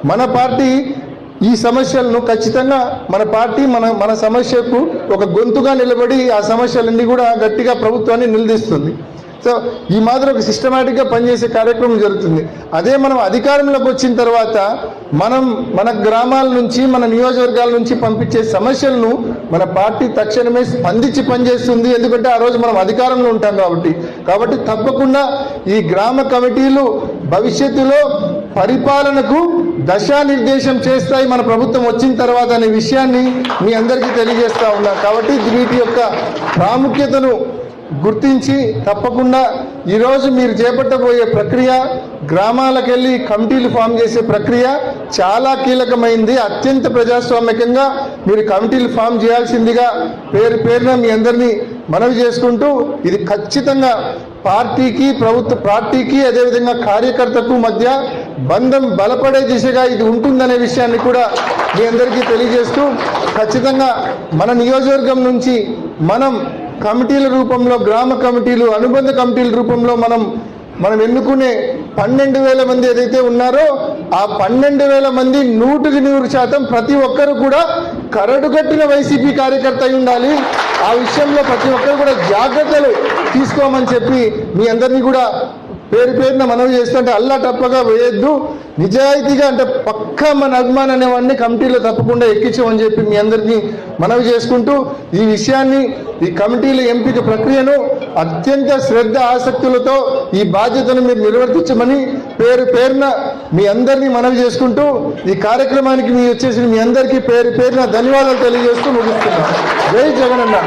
మన పార్టీ ఈ సమస్యలను ఖచ్చితంగా మన పార్టీ మన సమస్యకు ఒక గొంతుగా నిలబడి ఆ సమస్యలన్నీ కూడా గట్టిగా ప్రభుత్వాన్ని నిలదీస్తుంది. సో ఈ మాదిరి ఒక సిస్టమేటిక్గా పనిచేసే కార్యక్రమం జరుగుతుంది. అదే మనం అధికారంలోకి వచ్చిన తర్వాత మన గ్రామాల నుంచి మన నియోజకవర్గాల నుంచి పంపించే సమస్యలను మన పార్టీ తక్షణమే స్పందించి పనిచేస్తుంది. ఎందుకంటే ఆ రోజు మనం అధికారంలో ఉంటాం కాబట్టి తప్పకుండా ఈ గ్రామ కమిటీలు భవిష్యత్తులో పరిపాలనకు దశానిర్దేశం చేస్తాయి మన ప్రభుత్వం వచ్చిన తర్వాత అనే విషయాన్ని మీ అందరికీ తెలియజేస్తా ఉన్నా. కాబట్టి వీటి యొక్క ప్రాముఖ్యతను గుర్తించి తప్పకుండా ఈరోజు మీరు చేపట్టబోయే ప్రక్రియ, గ్రామాలకు వెళ్ళి కమిటీలు ఫామ్ చేసే ప్రక్రియ చాలా కీలకమైంది. అత్యంత ప్రజాస్వామ్యకంగా మీరు కమిటీలు ఫామ్ చేయాల్సిందిగా పేరున మీ అందరినీ మనవి చేసుకుంటూ, ఇది ఖచ్చితంగా పార్టీకి అదేవిధంగా కార్యకర్తకు మధ్య బంధం బలపడే దిశగా ఇది ఉంటుందనే విషయాన్ని కూడా మీ అందరికీ తెలియజేస్తూ, ఖచ్చితంగా మన నియోజకవర్గం నుంచి మనం కమిటీల రూపంలో, గ్రామ కమిటీలు, అనుబంధ కమిటీల రూపంలో మనం ఎన్నుకునే 12,000 మంది ఏదైతే ఉన్నారో ఆ 12,000 మంది 100% ప్రతి ఒక్కరు కూడా కరడుగట్టిన వైసీపీ కార్యకర్త అయి ఉండాలి. ఆ విషయంలో ప్రతి ఒక్కరు కూడా జాగ్రత్తలు తీసుకోమని చెప్పి మీ అందరినీ కూడా పేరున మనవి చేస్తుంటే అల్లా తప్పగా వేయొద్దు. నిజాయితీగా అంటే పక్కా మన అభిమానం అనేవాడిని కమిటీలో తప్పకుండా ఎక్కించమని చెప్పి మీ అందరినీ మనవి చేసుకుంటూ, ఈ విషయాన్ని, ఈ కమిటీల ఎంపిక ప్రక్రియను అత్యంత శ్రద్ధ ఆసక్తులతో ఈ బాధ్యతను మీరు నిర్వర్తించమని పేరున మీ అందరినీ మనవి చేసుకుంటూ, ఈ కార్యక్రమానికి వచ్చేసి మీ అందరికీ పేరున ధన్యవాదాలు తెలియజేస్తూ ముగిస్తున్నాను. జై జగనన్న.